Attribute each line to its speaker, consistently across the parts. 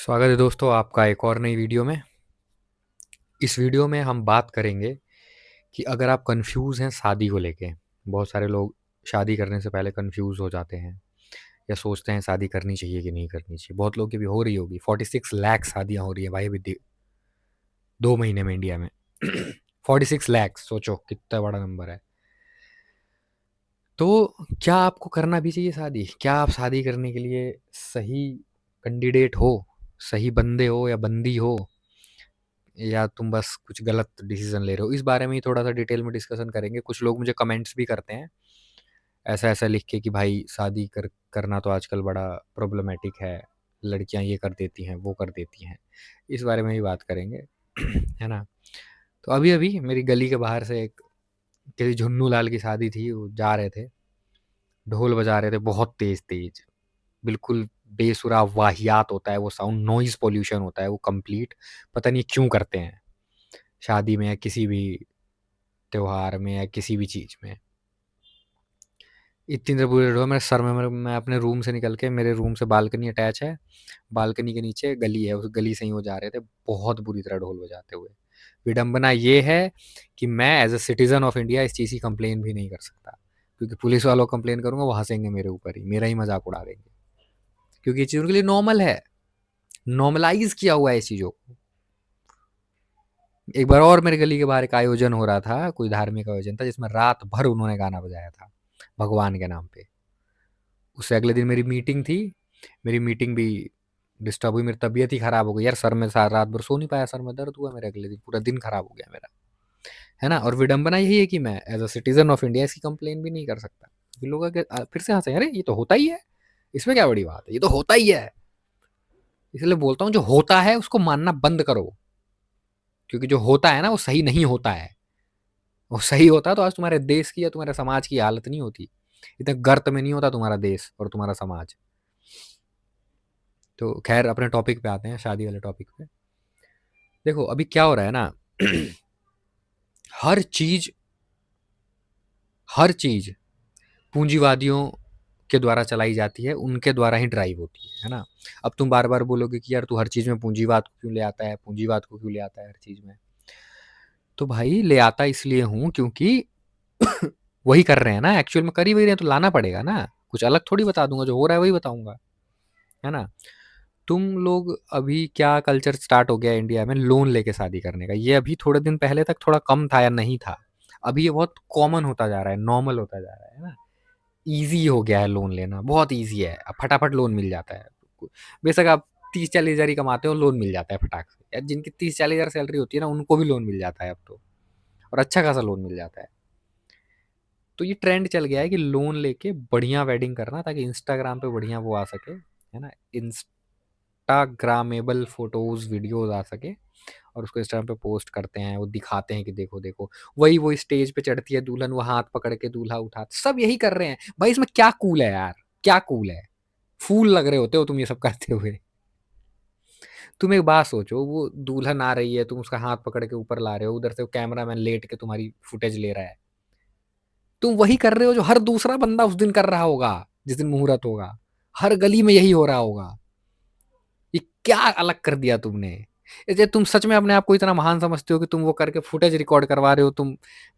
Speaker 1: स्वागत है दोस्तों आपका एक और नई वीडियो में। इस वीडियो में हम बात करेंगे कि अगर आप कंफ्यूज हैं शादी को लेके। बहुत सारे लोग शादी करने से पहले कंफ्यूज हो जाते हैं या सोचते हैं शादी करनी चाहिए कि नहीं करनी चाहिए। बहुत लोग की भी हो रही होगी। 46 लाख शादियां हो रही है भाई अभी 2 महीने में इंडिया में। 46 लाख, सोचो कितना बड़ा नंबर है। तो क्या आपको करना भी चाहिए शादी? क्या आप शादी करने के लिए सही कैंडिडेट हो, सही बंदे हो या बंदी हो, या तुम बस कुछ गलत डिसीजन ले रहे हो? इस बारे में ही थोड़ा सा डिटेल में डिस्कशन करेंगे। कुछ लोग मुझे कमेंट्स भी करते हैं ऐसा ऐसा लिख के कि भाई शादी करना तो आजकल बड़ा प्रॉब्लमेटिक है, लड़कियां ये कर देती हैं वो कर देती हैं। इस बारे में भी बात करेंगे। है ना? तो अभी अभी मेरी गली के बाहर से एक किसी झुन्नू लाल की शादी थी। वो जा रहे थे, ढोल बजा रहे थे बहुत तेज तेज, बिल्कुल बेसुरा वाहियात होता है वो साउंड, नॉइज पोल्यूशन होता है वो कंप्लीट। पता नहीं क्यों करते हैं शादी में या किसी भी त्योहार में या किसी भी चीज़ में। इतनी देर बुलेट हुआ मेरे सर में। मैं अपने रूम से निकल के, मेरे रूम से बालकनी अटैच है, बालकनी के नीचे गली है, उस गली से ही वो जा रहे थे बहुत बुरी तरह ढोल बजाते हुए। विडंबना ये है कि मैं as a citizen of India इस चीज़ की कंप्लेन भी नहीं कर सकता, क्योंकि पुलिस वालों को कंप्लेन करूंगा वो हंसेंगे मेरे ऊपर ही, मेरा ही मजाक उड़ा देंगे, क्योंकि ये चीज़ उनके लिए नॉर्मल है। नॉर्मलाइज किया हुआ है इस चीज़ों को। एक बार और मेरे गली के बाहर एक आयोजन हो रहा था, कोई धार्मिक आयोजन था जिसमें रात भर उन्होंने गाना बजाया था भगवान के नाम पे। उससे अगले दिन मेरी मीटिंग थी, मेरी मीटिंग भी डिस्टर्ब हुई, मेरी तबीयत ही खराब हो गई यार। सर में रात भर सो नहीं पाया, सर में दर्द हुआ मेरे, अगले दिन पूरा दिन खराब हो गया मेरा। है ना? और विडंबना यही है कि मैं as a citizen of India इसकी कंप्लेन भी नहीं कर सकता। लोग फिर से हंसे, अरे ये तो होता ही है, इसमें क्या बड़ी बात है, ये तो होता ही है। इसलिए बोलता हूँ जो होता है उसको मानना बंद करो, क्योंकि जो होता है ना वो सही नहीं होता है। वो सही होता तो आज तुम्हारे देश की या तुम्हारे समाज की हालत नहीं होती, इतने गर्त में नहीं होता तुम्हारा देश और तुम्हारा समाज। तो खैर अपने टॉपिक पे आते हैं, शादी वाले टॉपिक पे। देखो अभी क्या हो रहा है ना, हर चीज हर चीज पूंजीवादियों के द्वारा चलाई जाती है, उनके द्वारा ही ड्राइव होती है ना? अब तुम बार बार बोलोगे कि यार तू हर चीज में पूंजीवाद को क्यों ले आता है, पूंजीवाद को क्यों ले आता है हर चीज में। तो भाई ले आता इसलिए हूं क्योंकि वही कर रहे हैं ना, एक्चुअल में कर ही वही रहे हैं, तो लाना पड़ेगा ना। कुछ अलग थोड़ी बता दूंगा, जो हो रहा है वही बताऊंगा। है ना? तुम लोग अभी क्या कल्चर स्टार्ट हो गया है इंडिया में लोन लेके शादी करने का। ये अभी थोड़े दिन पहले तक थोड़ा कम था या नहीं था, अभी ये बहुत कॉमन होता जा रहा है, नॉर्मल होता जा रहा है ना। ईजी हो गया है लोन लेना, बहुत ईजी है, अब फटाफट लोन मिल जाता है। बेशक आप 30-40 हज़ार ही कमाते हो, लोन मिल जाता है फटाक से। यार जिनकी 30-40 हज़ार सैलरी होती है ना, उनको भी लोन मिल जाता है अब तो, और अच्छा खासा लोन मिल जाता है। तो ये ट्रेंड चल गया है कि लोन लेके बढ़िया वेडिंग करना, ताकि इंस्टाग्राम पे बढ़िया वो आ सके, है ना, इंस्टाग्रामेबल फोटोज वीडियोज आ सके, और उसको इंस्टाग्राम पे पोस्ट करते हैं, वो दिखाते हैं कि देखो देखो। वही वो स्टेज पे चढ़ती है दुल्हन, वो हाथ पकड़ के दूल्हा उठाते, सब यही कर रहे हैं भाई। इसमें क्या कूल है यार, क्या कूल है? फूल लग रहे होते हो तुम ये सब करते हुए। तुम एक बात सोचो, वो दुल्हन आ रही है, तुम उसका हाथ पकड़ के ऊपर ला रहे हो, उधर से कैमरा मैन लेट के तुम्हारी फुटेज ले रहा है। तुम वही कर रहे हो जो हर दूसरा बंदा उस दिन कर रहा होगा, जिस दिन मुहूर्त होगा। हर गली में यही हो रहा होगा। ये क्या अलग कर दिया तुमने? ऐसे तुम सच में अपने आप को इतना महान समझते हो कि तुम वो करके फुटेज रिकॉर्ड करवा रहे हो तुम?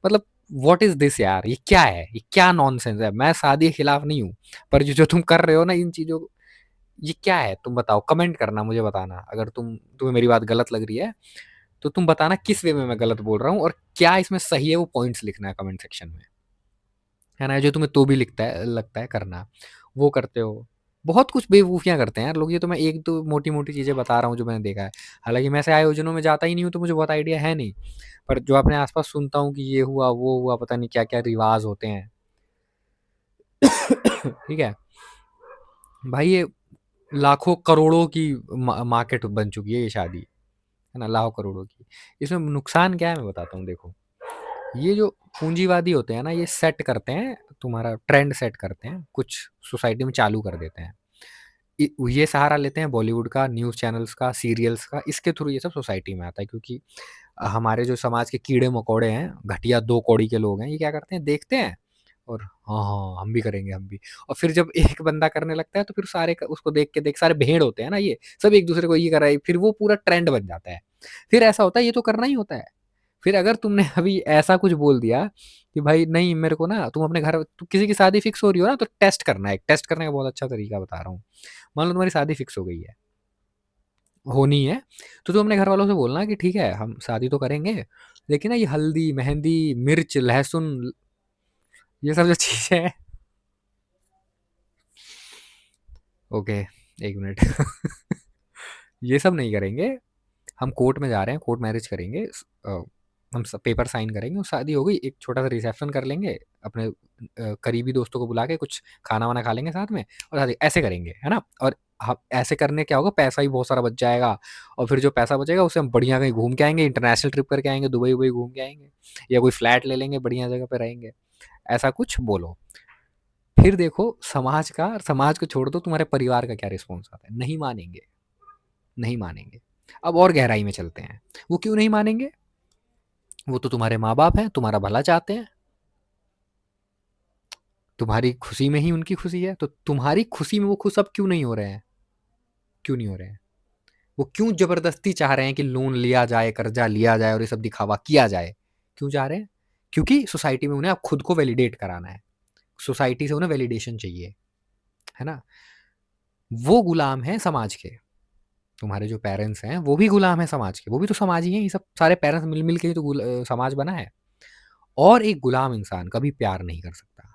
Speaker 1: मतलब व्हाट इज दिस यार, ये क्या है, ये क्या नॉनसेंस है? मैं शादी के खिलाफ नहीं हूँ, पर जो जो तुम कर रहे हो ना इन चीजों, ये क्या है? तुम बताओ, कमेंट करना, मुझे बताना। अगर तुम्हें मेरी बात गलत लग रही है तो तुम बताना किस वे में मैं गलत बोल रहा हूँ, और क्या इसमें सही है, वो पॉइंट्स लिखना है कमेंट सेक्शन में। है ना? जो तुम्हें तो भी लिखता है लगता है करना, वो करते हो। बहुत कुछ बेवकूफ़ियाँ करते हैं यार लोग। ये तो मैं एक दो मोटी मोटी चीज़ें बता रहा हूँ जो मैंने देखा है। हालांकि मैं ऐसे आयोजनों में जाता ही नहीं हूँ, तो मुझे बहुत आइडिया है नहीं। पर जो अपने आसपास सुनता हूँ कि ये हुआ वो हुआ, पता नहीं क्या क्या रिवाज होते हैं। ठीक है भाई, ये लाखों करोड़ों की मार्केट बन चुकी है ये शादी, है ना, लाखों करोड़ों की। इसमें नुकसान क्या है मैं बताता हूँ। देखो, ये जो पूंजीवादी होते हैं ना, ये सेट करते हैं, तुम्हारा ट्रेंड सेट करते हैं, कुछ सोसाइटी में चालू कर देते हैं। ये सहारा लेते हैं बॉलीवुड का, न्यूज़ चैनल्स का, सीरियल्स का, इसके थ्रू ये सब सोसाइटी में आता है। क्योंकि हमारे जो समाज के कीड़े मकोड़े हैं, घटिया 2 कौड़ी के लोग हैं, ये क्या करते हैं, देखते हैं और हाँ, हाँ, हम भी करेंगे, हम भी। और फिर जब एक बंदा करने लगता है तो फिर सारे क उसको देख सारे भेड़ होते हैं ना ये, सब एक-दूसरे को ये कर रहा है, फिर वो पूरा ट्रेंड बन जाता है। फिर ऐसा होता है ये तो करना ही होता है। फिर अगर तुमने अभी ऐसा कुछ बोल दिया कि भाई नहीं मेरे को ना तुम अपने घर किसी की शादी फिक्स हो रही हो ना तो टेस्ट करना है। एक टेस्ट करने का बहुत अच्छा तरीका बता रहा हूँ। मान लो तुम्हारी शादी फिक्स हो गई है, होनी है, तो तुम अपने घर वालों से बोलना कि ठीक है हम शादी तो करेंगे, लेकिन ना ये हल्दी, मेहंदी, मिर्च, लहसुन ये सब जो चीज़ें हैं ओके, 1 मिनट ये सब नहीं करेंगे। हम कोर्ट में जा रहे हैं, कोर्ट मैरिज करेंगे। हम सब पेपर साइन करेंगे और शादी हो गई। एक छोटा-सा रिसेप्शन कर लेंगे, अपने करीबी दोस्तों को बुला के कुछ खाना-वाना खा लेंगे साथ में और शादी ऐसे करेंगे, है ना? और ह ऐसे करने क्या होगा पैसा भी बहुत सारा बच जाएगा और फिर जो पैसा बचेगा उससे हम बढ़िया कहीं घूम के आएँगे, इंटरनेशनल ट्रिप करके आएँगे, दुबई-वुबई घूम के आएँगे या कोई फ्लैट ले लेंगे, बढ़िया जगह पे रहेंगे। ऐसा कुछ बोलो। फिर देखो समाज को छोड़ दो तुम्हारे परिवार का क्या रिस्पॉन्स आता है। नहीं मानेंगे, नहीं मानेंगे। अब और गहराई में चलते हैं। वो क्यों नहीं मानेंगे? वो तो तुम्हारे माँ-बाप हैं, तुम्हारा भला चाहते हैं। तुम्हारी खुशी में ही उनकी खुशी है, तो तुम्हारी खुशी में वो खुश अब क्यों नहीं हो रहे हैं? क्यों नहीं हो रहे हैं? वो क्यों ज़बरदस्ती चाह रहे हैं कि लोन लिया जाए, कर्जा लिया जाए और ये सब दिखावा किया जाए? क्यों चाह रहे हैं? क्योंकि सोसाइटी में उन्हें अब खुद को वैलिडेट कराना है। सोसाइटी से उन्हें वैलिडेशन चाहिए, है ना? वो गुलाम हैं समाज के। तुम्हारे जो पेरेंट्स हैं, वो भी गुलाम हैं समाज के। वो भी तो समाज ही हैं, ये सब सारे पेरेंट्स मिल-मिल के ही तो समाज बना है। और एक गुलाम इंसान कभी प्यार नहीं कर सकता।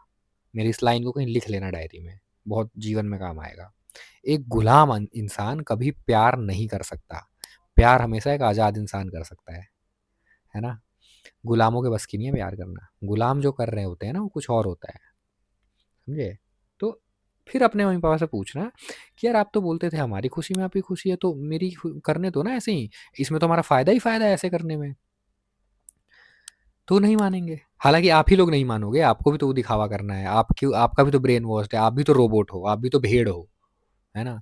Speaker 1: मेरी इस लाइन को कहीं लिख लेना डायरी में, बहुत जीवन में काम आएगा। एक गुलाम इंसान कभी प्यार नहीं कर सकता। प्यार हमेशा एक आज़ाद इंसान कर सकता है ना? गुलामों के बस की नहीं है प्यार करना। गुलाम जो कर रहे होते हैं ना, वो कुछ और होता है, समझे? तो फिर अपने मम्मी-पापा से पूछना कि यार आप तो बोलते थे हमारी खुशी में आपकी खुशी है, तो मेरी करने दो ना ऐसे ही। इसमें तो हमारा फ़ायदा ही फ़ायदा है ऐसे करने में। तो नहीं मानेंगे। हालाँकि आप ही लोग नहीं मानोगे, आपको भी तो वो दिखावा करना है। आप क्यों आपका भी तो ब्रेन वॉश्ड है, आप भी तो रोबोट हो, आप भी तो भेड़ हो, है ना?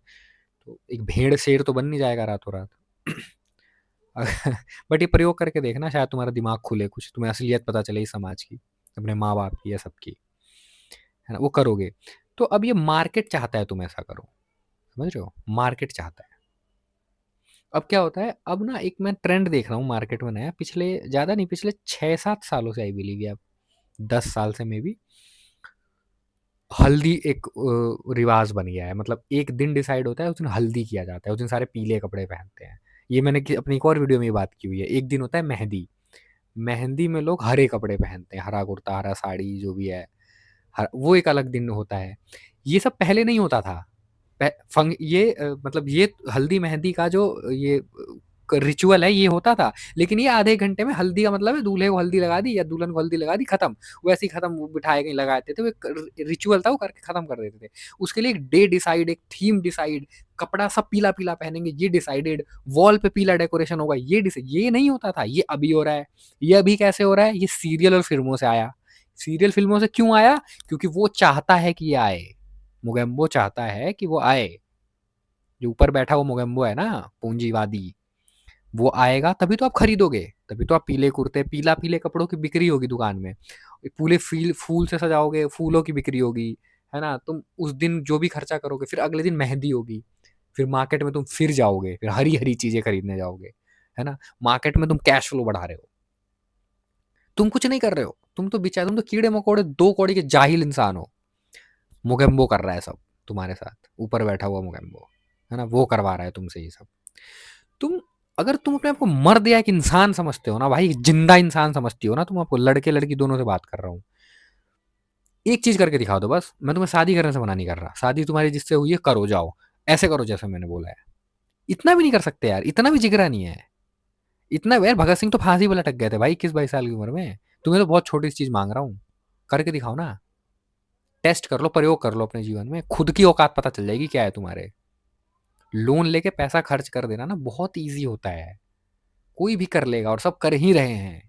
Speaker 1: तो एक भेड़ शेर तो बन नहीं जाएगा रातों-रात। बट ये प्रयोग करके देखना शायद तुम्हारा दिमाग खुले कुछ, तुम्हें असलियत पता चले इस समाज की, अपने माँ-बाप की या सबकी, है ना? वो करोगे। तो अब ये मार्केट चाहता है तुम ऐसा करो, समझ रहे हो? मार्केट चाहता है। अब क्या होता है, अब ना एक मैं ट्रेंड देख रहा हूँ मार्केट में नया, पिछले ज़्यादा नहीं पिछले 6-7 सालों से आई बिलीव या 10 साल से मे बी हल्दी एक रिवाज बन गया है। मतलब एक दिन डिसाइड होता है, उस दिन हल्दी किया जाता है, उस दिन सारे पीले कपड़े पहनते हैं। ये मैंने अपनी एक और वीडियो में ये बात की हुई है। एक दिन होता है मेहंदी, मेहंदी में लोग हरे कपड़े पहनते हैं, हरा कुर्ता, हरा साड़ी जो भी है, वो एक अलग दिन होता है। ये सब पहले नहीं होता था। मतलब ये हल्दी मेहंदी का जो ये रिचुअल है ये होता था, लेकिन ये आधे घंटे में हल्दी का मतलब है दूल्हे को हल्दी लगा दी या दुल्हन को हल्दी लगा दी, खत्म। वैसे ही खत्म, वो बिठाए कहीं लगा देते थे, वो एक रिचुअल था, वो करके खत्म कर देते थे। उसके लिए एक डे डिसाइड, एक थीम डिसाइड, कपड़ा सब पीला पीला पहनेंगे ये डिसाइडेड, वॉल पे पीला डेकोरेशन होगा ये डिसाइड। ये नहीं होता था, ये अभी हो रहा है। ये अभी कैसे हो रहा है? ये सीरियल और फिल्मों से आया। सीरियल फिल्मों से क्यों आया? क्योंकि वो चाहता है कि ये आए। मोगेम्बो चाहता है कि वो आए। जो ऊपर बैठा वो मोगेम्बो है ना, पूंजीवादी, वो आएगा तभी तो आप खरीदोगे, तभी तो आप पीले कुर्ते, पीला पीले कपड़ों की बिक्री होगी दुकान में। पूरे फूल से सजाओगे, फूलों की बिक्री होगी, है ना? तुम उस दिन जो भी खर्चा करोगे, फिर अगले दिन मेहंदी होगी, फिर मार्केट में तुम फिर जाओगे, फिर हरी हरी चीजें खरीदने जाओगे, है ना? मार्केट में तुम कैश फ्लो बढ़ा रहे हो, तुम कुछ नहीं कर रहे हो, तुम तो कीड़े मकोड़े दो कौड़ी के जाहिल इंसान हो। मोगेम्बो कर रहा है सब तुम्हारे साथ, ऊपर बैठा हुआ मोगेम्बो, है ना? वो करवा रहा है तुमसे ये सब। तुम अगर तुम अपने आप को मर्द या एक इंसान समझते हो ना भाई, जिंदा इंसान समझती हो ना तुम आपको, लड़के लड़की दोनों से बात कर रहा हूँ, एक चीज करके दिखा दो बस। मैं तुम्हें शादी करने से मना नहीं कर रहा, शादी तुम्हारी जिससे हुई है करो, जाओ ऐसे करो जैसे मैंने बोला है। इतना भी नहीं कर सकते यार, इतना भी जिगरा नहीं है। इतना यार भगत सिंह तो फांसी पर लटक गए थे भाई 21-22 साल की उम्र में। तुम्हें तो बहुत छोटी सी चीज मांग रहा हूँ, करके दिखाओ ना। टेस्ट कर लो, प्रयोग कर लो अपने जीवन में, खुद की औकात पता चल जाएगी क्या है तुम्हारे। लोन लेके पैसा खर्च कर देना ना बहुत ईजी होता है, कोई भी कर लेगा और सब कर ही रहे हैं।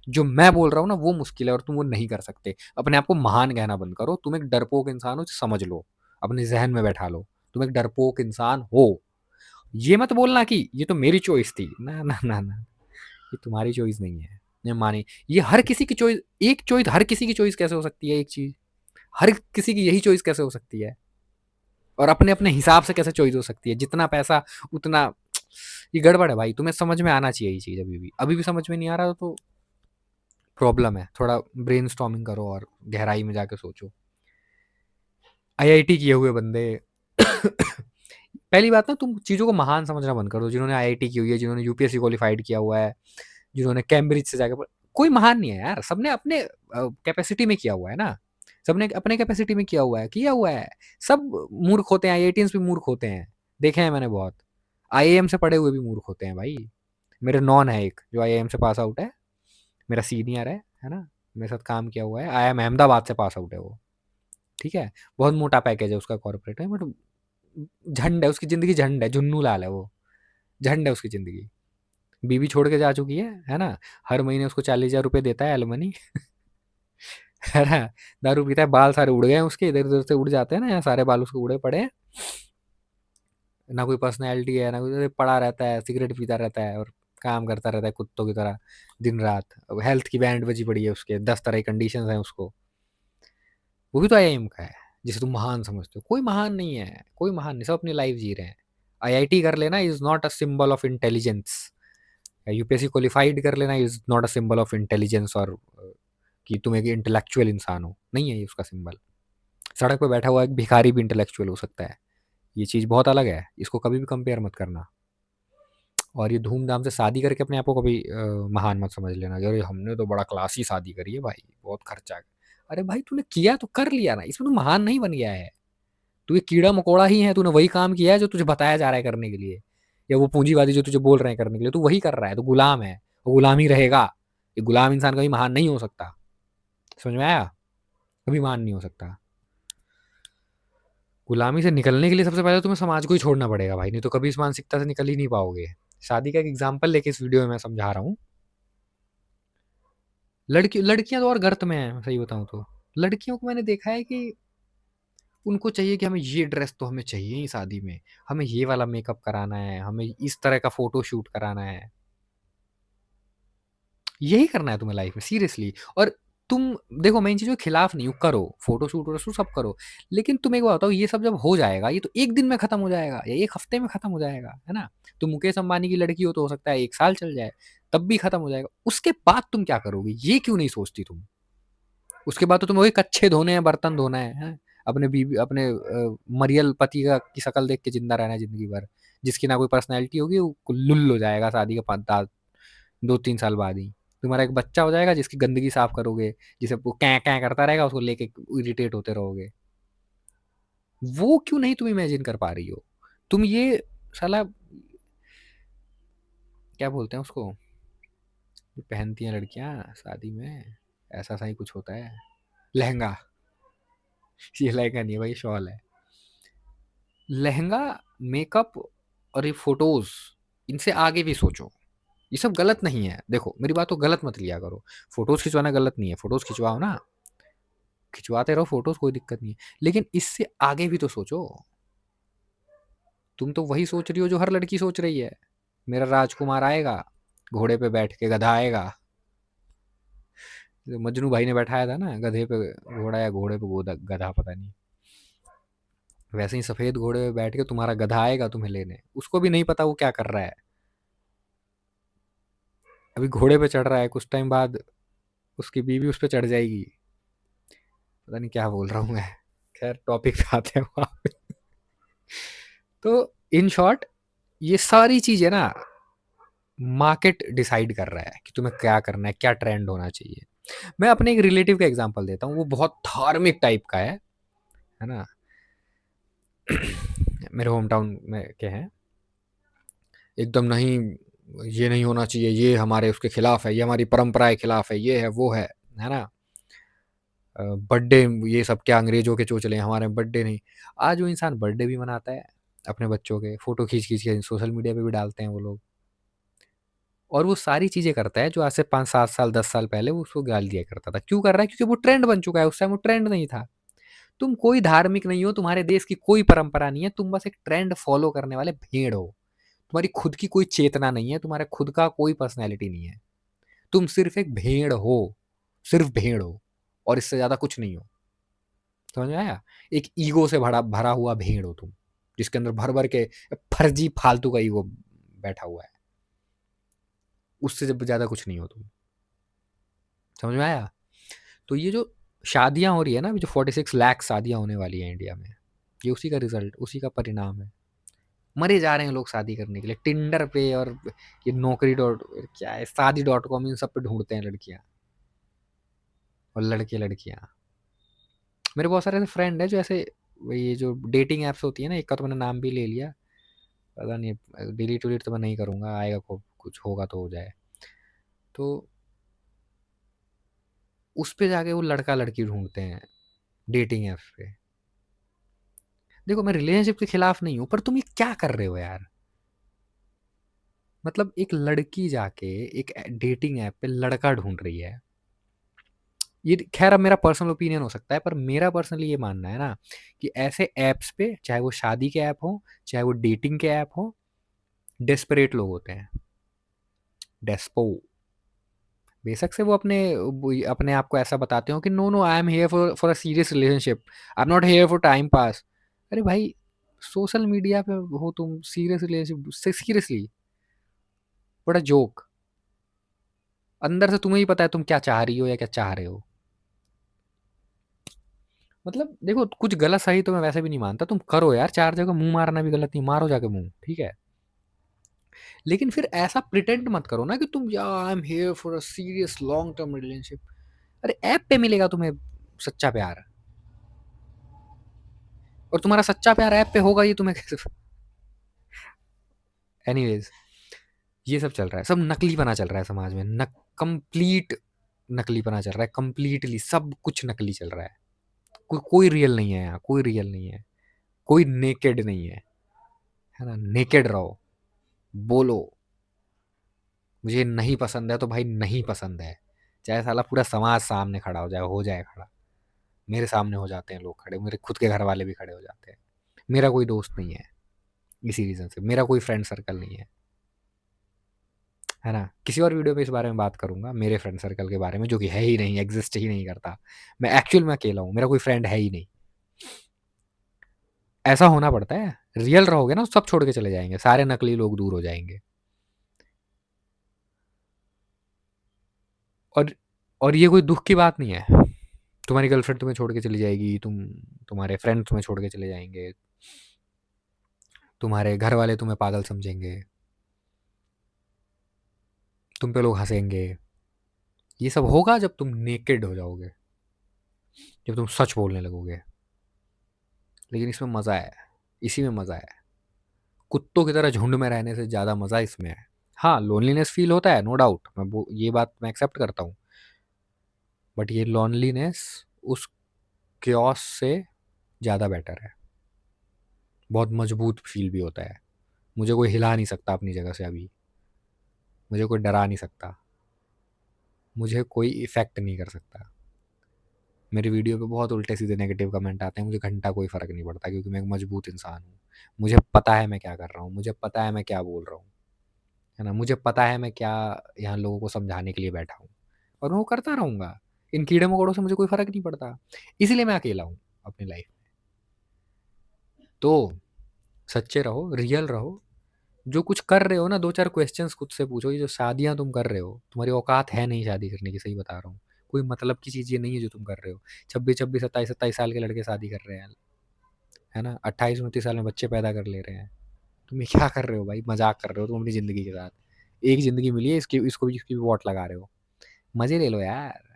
Speaker 1: जो मैं बोल रहा हूँ ना वो मुश्किल है और तुम वो नहीं कर सकते। अपने आप को महान कहना बंद करो, तुम एक डरपोक इंसान हो, समझ लो, अपने जहन में बैठा लो, तुम एक डरपोक इंसान हो। ये मत बोलना कि ये तो मेरी चॉइस थी, ना ना ना ना, ये तुम्हारी चॉइस नहीं है। ये मानी, ये हर किसी की चॉइस, एक चॉइस हर किसी की चॉइस कैसे हो सकती है एक चीज? हर किसी की यही चॉइस कैसे हो सकती है? और अपने-अपने हिसाब से कैसे चॉइस हो सकती है? जितना पैसा उतना, ये गड़बड़ है भाई, तुम्हें समझ में आना चाहिए ये चीज़ अभी भी। अभी भी समझ में नहीं आ रहा तो प्रॉब्लम है, थोड़ा ब्रेनस्टॉर्मिंग करो और गहराई में जाके सोचो। आईआईटी किए हुए बंदे पहली बात ना, तुम चीज़ों को महान समझना बंद कर दो। जिन्होंने आईआईटी की हुई है, जिन्होंने यूपीएससी क्वालिफाइड किया हुआ है, जिन्होंने कैम्ब्रिज से जाके कोई महान नहीं है यार, सबने अपने कैपेसिटी में किया हुआ है ना, सबने अपने कैपेसिटी में किया हुआ है। सब मूर्ख होते हैं, आईआईटियंस भी मूर्ख होते हैं, देखे हैं मैंने बहुत। आईआईएम से पढ़े हुए भी मूर्ख होते हैं भाई। मेरे नॉन है एक जो आईआईएम से पास आउट है, मेरा सीनियर है ना, मेरे साथ काम किया हुआ है, आईआईएम अहमदाबाद से पास आउट है वो, ठीक है। बहुत मोटा पैकेज है उसका, कॉर्पोरेट है, बट झंड है उसकी ज़िंदगी, झंड है, जुन्नू लाल है वो, झंड है उसकी ज़िंदगी। बीवी छोड़ के जा चुकी है ना? हर महीने उसको 40,000 रुपए देता है एलिमनी है ना? दारू पीता है, बाल सारे उड़ गए हैं उसके, इधर-उधर से उड़ जाते हैं ना, यहाँ सारे बाल उसके उड़े पड़े हैं। ना कोई पर्सनैलिटी है, ना कोई, पड़ा रहता है, सिगरेट पीता रहता है और काम करता रहता है कुत्तों की तरह दिन-रात। अब हेल्थ की बैंड बजी पड़ी है उसके, 10 तरह की कंडीशंस हैं उसको। वो भी तो आईआईएम का है, जिसे तुम महान समझते हो। कोई महान नहीं है, कोई महान नहीं, सब अपनी लाइफ जी रहे हैं। आईआईटी कर लेना is not a symbol of intelligence. UPSC qualified कर लेना is not a symbol of intelligence, और कि तुम एक इंटेलेक्चुअल इंसान हो, नहीं है ये उसका सिंबल। सड़क पे बैठा हुआ एक भिखारी भी इंटेलेक्चुअल हो सकता है, ये चीज़ बहुत अलग है, इसको कभी भी कंपेयर मत करना। और ये धूमधाम से शादी करके अपने आप को कभी महान मत समझ लेना कि अरे हमने तो बड़ा क्लासी शादी करी है भाई, बहुत खर्चा है। अरे भाई तूने किया तो कर लिया ना, इसमें तू महान नहीं बन गया है। तू एक कीड़ा मकोड़ा ही है, तूने वही काम किया है जो तुझे बताया जा रहा है करने के लिए, या वो पूंजीवादी जो तुझे बोल रहे हैं करने के लिए, तू वही कर रहा है, तो गुलाम है, वो गुलाम ही रहेगा। ये गुलाम इंसान कभी महान नहीं हो सकता, समझ में आया? कभी महान नहीं हो सकता। गुलामी से निकलने के लिए सबसे पहले तुम्हें समाज को ही छोड़ना पड़ेगा भाई, नहीं तो कभी इस मानसिकता से निकल ही नहीं पाओगे। शादी का एक एग्जाम्पल लेके इस वीडियो में मैं समझा रहा हूँ। लड़कियां तो और गर्त में है, सही बताऊं तो। लड़कियों को मैंने देखा है कि उनको चाहिए कि हमें ये ड्रेस तो हमें चाहिए ही शादी में, हमें ये वाला मेकअप कराना है, हमें इस तरह का फोटो शूट कराना है, यही करना है तुम्हें लाइफ में सीरियसली। और तुम देखो, मैं इन चीज़ों के खिलाफ नहीं हूँ, करो फोटो शूट वोटो शूट सब करो, लेकिन तुम एक बात बताओ, ये सब जब हो जाएगा, ये तो एक दिन में खत्म हो जाएगा या एक हफ्ते में खत्म हो जाएगा, है ना? तुम मुकेश अंबानी की लड़की हो तो हो सकता है 1 साल चल जाए, तब भी खत्म हो जाएगा। उसके बाद तुम क्या करोगे, ये क्यों नहीं सोचती तुम? उसके बाद तो तुम्हें वही कच्छे धोने हैं, बर्तन धोना है? अपने बीवी, अपने मरियल पति का की शक्ल देख के जिंदा रहना है जिंदगी भर, जिसकी ना कोई पर्सनैलिटी होगी, वो लुल हो जाएगा शादी के 2-3 साल बाद ही। तुम्हारा एक बच्चा हो जाएगा जिसकी गंदगी साफ करोगे, जिसे वो कैं कैं करता रहेगा, उसको लेके इरिटेट होते रहोगे। वो क्यों नहीं तुम इमेजिन कर पा रही हो? तुम ये साला, क्या बोलते हैं उसको, जो पहनती हैं लड़कियां शादी में, ऐसा सा ही कुछ होता है, लहंगा। ये लहंगा नहीं है भाई, शॉल है। लहंगा, मेकअप और ये फोटोज, इनसे आगे भी सोचो। ये सब गलत नहीं है, देखो मेरी बात को गलत मत लिया करो। फोटोज खिंचवाना गलत नहीं है, फोटोज खिंचवाओ ना, खिंचवाते रहो फोटोज, कोई दिक्कत नहीं है, लेकिन इससे आगे भी तो सोचो। तुम तो वही सोच रही हो जो हर लड़की सोच रही है, मेरा राजकुमार आएगा, घोड़े पे बैठ के गधा आएगा। जो मजनू भाई ने बैठाया था ना, गधे पे घोड़ा या घोड़े पे गधा, पता नहीं, वैसे ही सफेद घोड़े पे बैठ के तुम्हारा गधा आएगा तुम्हें लेने। उसको भी नहीं पता वो क्या कर रहा है, अभी घोड़े पे चढ़ रहा है, कुछ टाइम बाद उसकी बीवी उस पर चढ़ जाएगी। पता नहीं क्या बोल रहा हूँ मैं, खैर टॉपिक पे आते हैं वहाँ पे। तो इन शॉर्ट, ये सारी चीजें ना मार्केट डिसाइड कर रहा है कि तुम्हें क्या करना है, क्या ट्रेंड होना चाहिए। मैं अपने एक रिलेटिव का एग्जांपल देता हूँ, वो बहुत धार्मिक टाइप का है ना। मेरे होम टाउन में के हैं, एकदम नहीं, ये नहीं होना चाहिए, ये हमारे उसके खिलाफ है, ये हमारी परंपरा के खिलाफ है, ये है वो है ना। बर्थडे, ये सब क्या अंग्रेजों के चोचले, हमारे बर्थडे नहीं। आज वो इंसान बर्थडे भी मनाता है अपने बच्चों के, फोटो खींच खींच के सोशल मीडिया पे भी डालते हैं वो लोग। और वो सारी चीजें करता है जो आज से 5-7 साल 10 साल पहले वो उसको गाल दिया करता था। क्यों कर रहा है? क्योंकि वो ट्रेंड बन चुका है, उस टाइम वो ट्रेंड नहीं था। तुम कोई धार्मिक नहीं हो, तुम्हारे देश की कोई परंपरा नहीं है, तुम बस एक ट्रेंड फॉलो करने वाले भेड़ हो। तुम्हारी खुद की कोई चेतना नहीं है, तुम्हारा खुद का कोई पर्सनैलिटी नहीं है, तुम सिर्फ एक भेड़ हो, सिर्फ भेड़ हो, और इससे ज्यादा कुछ नहीं हो। समझ में आया? एक ईगो से भरा भरा हुआ भेड़ हो तुम, जिसके अंदर भर-भर के फर्जी फालतू का ईगो बैठा हुआ है। उससे ज़ ज़्यादा कुछ नहीं हो तुम। समझ में आया? तो ये जो शादियाँ हो रही है ना, अभी जो 46 लाख शादियाँ होने वाली हैं इंडिया में, ये उसी का रिज़ल्ट, उसी का परिणाम है। मरे जा रहे हैं लोग शादी करने के लिए, टिंडर पे और ये नौकरी डॉट क्या है, शादी डॉट कॉम, इन सब पे ढूँढते हैं लड़कियाँ और लड़के-लड़कियाँ। मेरे बहुत सारे ऐसे फ्रेंड हैं जो ऐसे, ये जो डेटिंग ऐप्स होती है ना, एक का तो मैंने नाम भी ले लिया, पता नहीं डिलीट-विलीट तो मैं नहीं करूँगा, आएगा को कुछ होगा तो हो जाए। तो उस पे जाके वो लड़का-लड़की ढूँढते हैं, डेटिंग ऐप्स पे। देखो, मैं रिलेशनशिप के खिलाफ नहीं हूँ, पर तुम ये क्या कर रहे हो यार? मतलब एक लड़की जाके एक डेटिंग ऐप पे लड़का ढूँढ रही है। ये ख़ैर अब मेरा पर्सनल ओपिनियन हो सकता है, पर मेरा पर्सनली ये मानना है ना कि ऐसे ऐप्स पे, चाहे वो शादी के ऐप हों, चाहे वो डेटिंग के ऐप हों, डेस्परेट लोग होते हैं। डेस्पो। बेशक से वो अपने आप को ऐसा बताते हो कि no, no, I am here for a serious relationship, I am not here for time pass. अरे भाई, सोशल मीडिया पे हो तुम, सीरियस रिलेशनशिप से सीरियसली, व्हाट अ जोक। अंदर से तुम्हें ही पता है तुम क्या चाह रही हो या क्या चाह रहे हो। मतलब देखो, कुछ गलत सही तो मैं वैसे भी नहीं मानता, तुम करो यार, 4 जगह मुँह मारना भी गलत नहीं, मारो जाके मुँह, ठीक है? लेकिन फिर ऐसा प्रिटेंड मत करो ना कि तुम या आई am here for a serious long term relationship. अरे ऐप पे मिलेगा तुम्हें सच्चा प्यार, और तुम्हारा सच्चा प्यार ऐप पे होगा, ये तुम्हें कैसे एनीवेज़, ये सब चल रहा है, सब नकलीपना चल रहा है समाज में, कंप्लीट नकलीपना चल रहा है, कंप्लीटली सब कुछ नकली चल रहा है। कोई रियल नहीं है यहाँ, कोई रियल नहीं है, कोई नेकेड नहीं है ना? नेकेड रहो, बोलो, मुझे नहीं पसंद है तो भाई नहीं पसंद है। चाहे साला पूरा समाज सामने खड़ा हो जाए खड़ा। मेरे सामने हो जाते हैं लोग खड़े, मेरे खुद के घर वाले भी खड़े हो जाते हैं। मेरा कोई दोस्त नहीं है, इसी रीज़न से। मेरा कोई फ्रेंड सर्कल नहीं है ना? किसी और वीडियो पे इस बारे में बात करूँगा, मेरे फ्रेंड सर्कल के बारे में, जो कि है ही नहीं, एग्ज़िस्ट ही नहीं करता। मैं एक्चुअल में अकेला हूँ, मेरा कोई फ्रेंड है ही नहीं। ऐसा होना पड़ता है, रियल रहोगे ना, सब छोड़ के चले जाएँगे, सारे नकली लोग दूर हो जाएँगे। और और ये कोई दुःख की बात नहीं है। तुम्हारी गर्लफ्रेंड तुम्हें छोड़ के चली जाएगी, तुम्हारे फ्रेंड तुम्हें छोड़ के चले जाएँगे, तुम्हारे घर वाले तुम्हें पागल समझेंगे, तुम पे लोग हँसेंगे। ये सब होगा जब तुम नेकेड हो जाओगे, जब तुम सच बोलने लगोगे। लेकिन इसमें मज़ा है, इसी में मज़ा है। कुत्तों की तरह झुंड में रहने से ज़्यादा मज़ा इसमें है। हाँ, लोनलीनेस फ़ील होता है, नो डाउट, ये बात मैं एक्सेप्ट करता हूँ। बट ये लोनलीनेस उस chaos से ज़्यादा बेटर है। बहुत मजबूत फ़ील भी होता है। मुझे कोई हिला नहीं सकता अपनी जगह से अभी। मुझे कोई डरा नहीं सकता। मुझे कोई इफ़ेक्ट नहीं कर सकता। मेरी वीडियो पे बहुत उल्टे-सीधे नेगेटिव कमेंट आते हैं, मुझे घंटा कोई फ़र्क नहीं पड़ता, क्योंकि मैं एक मजबूत इंसान हूँ। मुझे पता है मैं क्या कर रहा हूँ, मुझे पता है मैं क्या बोल रहा हूँ, है ना? मुझे पता है मैं क्या यहाँ लोगों को समझाने के लिए बैठा हूँ, और मैं वो करता रहूँगा। इन कीड़े-मकोड़ों से मुझे कोई फ़र्क नहीं पड़ता। इसीलिए मैं अकेला हूँ अपनी लाइफ़ में। तो सच्चे रहो, रियल रहो। जो कुछ कर रहे हो ना, 2-4 क्वेश्चंस खुद से पूछो। ये जो शादियाँ तुम कर रहे हो, तुम्हारी औकात है नहीं शादी करने की, सही बता रहा हूँ। कोई मतलब की चीज़ ये नहीं है जो तुम कर रहे हो। 26-26, 27-27 साल के लड़के शादी कर रहे हैं, है ना? 28-29 साल में बच्चे पैदा कर ले रहे हैं। तुम ये क्या कर रहे हो भाई? मज़ाक कर रहे हो तुम अपनी ज़िंदगी के साथ। एक ज़िंदगी मिली है, इसकी भी वॉट लगा रहे हो। मज़े ले लो यार।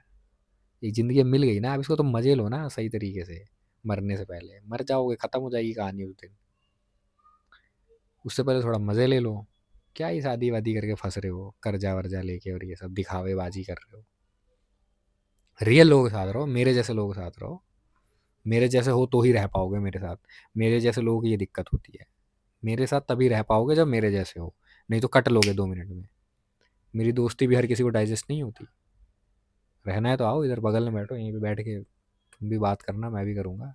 Speaker 1: एक ज़िंदगी अब मिल गई ना, अब इसको तुम मज़े लो ना सही तरीके से, मरने से पहले। मर जाओगे, खत्म हो जाएगी कहानी उस दिन। उससे पहले थोड़ा मज़े ले लो। क्या ये शादी-वादी करके फँस रहे हो, कर्जा-वर्जा लेके, और ये सब दिखावेबाज़ी कर रहे हो। रियल लोगों के साथ रहो, मेरे जैसे लोगों के साथ रहो। मेरे जैसे हो तो ही रह पाओगे मेरे साथ। मेरे जैसे लोगों की ये दिक्कत होती है। मेरे साथ तभी रह पाओगे जब मेरे जैसे हो, नहीं तो कट लोगे 2 मिनट में। मेरी दोस्ती भी हर किसी को डाइजेस्ट नहीं होती। रहना है तो आओ, इधर बगल में बैठो, यहीं पे बैठ के तुम भी बात करना, मैं भी करूँगा।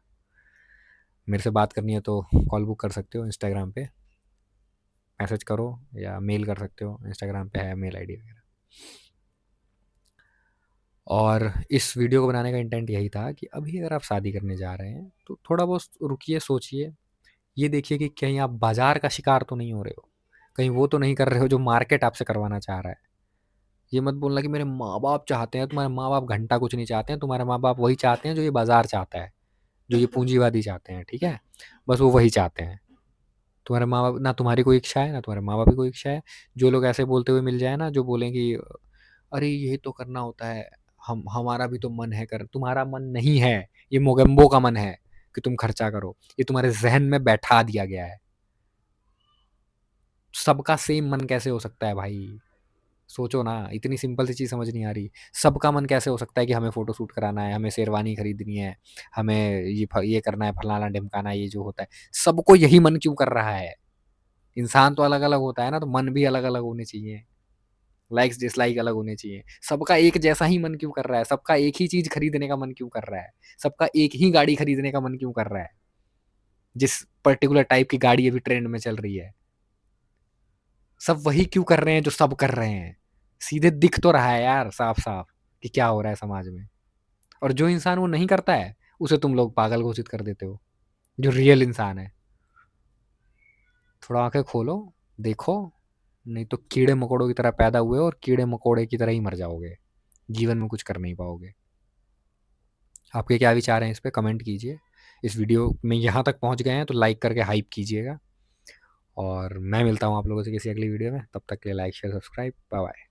Speaker 1: मेरे से बात करनी है तो कॉल बुक कर सकते हो, इंस्टाग्राम पे मैसेज करो, या मेल कर सकते हो, इंस्टाग्राम पे है मेल आईडी वगैरह। और इस वीडियो को बनाने का इंटेंट यही था कि अभी अगर आप शादी करने जा रहे हैं, तो थोड़ा बहुत रुकिए, सोचिए, ये देखिए कि कहीं आप बाज़ार का शिकार तो नहीं हो रहे हो, कहीं वो तो नहीं कर रहे हो जो मार्केट आपसे करवाना चाह रहा है। ये मत बोलना कि मेरे माँ-बाप चाहते हैं, तुम्हारे माँ-बाप घंटा कुछ नहीं चाहते हैं, तुम्हारे माँ-बाप वही चाहते हैं जो ये बाज़ार चाहता है, जो ये पूँजीवादी चाहते हैं, ठीक है? बस वो वही चाहते हैं। तुम्हारे माँ-बाप ना, तुम्हारी कोई इच्छा है, ना तुम्हारे माँ-बाप की कोई इच्छा है। जो लोग ऐसे बोलते हुए मिल जाएँ ना, जो बोलें कि अरे ये तो करना होता है, हम हमारा भी तो मन है कर, तुम्हारा मन नहीं है, ये मोगेम्बो का मन है कि तुम खर्चा करो। ये तुम्हारे ज़हन में बैठा दिया गया है। सबका सेम मन कैसे हो सकता है भाई? सोचो ना, इतनी सिंपल सी चीज़ समझ नहीं आ रही। सबका मन कैसे हो सकता है कि हमें फ़ोटो शूट कराना है, हमें शेरवानी खरीदनी है, हमें ये करना है, फलाना-ढिमकाना, ये जो होता है। सबको यही मन क्यों कर रहा है? इंसान तो अलग-अलग होता है ना, तो मन भी अलग-अलग होने चाहिए। लाइक्स डिसलाइक अलग होने चाहिए। सबका एक जैसा ही मन क्यों कर रहा है? सबका एक ही चीज़ खरीदने का मन क्यों कर रहा है? सबका एक ही गाड़ी खरीदने का मन क्यों कर रहा है? जिस पर्टिकुलर टाइप की गाड़ी अभी ट्रेंड में चल रही है। सब वही क्यों कर रहे हैं जो सब कर रहे हैं? सीधे दिख तो रहा है यार साफ-साफ कि क्या हो रहा है समाज में। और जो इंसान वो नहीं करता है, उसे तुम लोग पागल घोषित कर देते हो, जो रियल इंसान है। थोड़ा आँखें खोलो, देखो, नहीं तो कीड़े-मकोड़ों की तरह पैदा हुए हो और कीड़े-मकोड़े की तरह ही मर जाओगे। जीवन में कुछ कर नहीं पाओगे। आपके क्या विचार हैं इस पे कमेंट कीजिए। इस वीडियो में यहाँ तक पहुँच गए हैं तो लाइक करके हाइप कीजिएगा और मैं मिलता हूँ आप लोगों से किसी अगली वीडियो में। तब तक के लिए like, share, subscribe. Bye bye.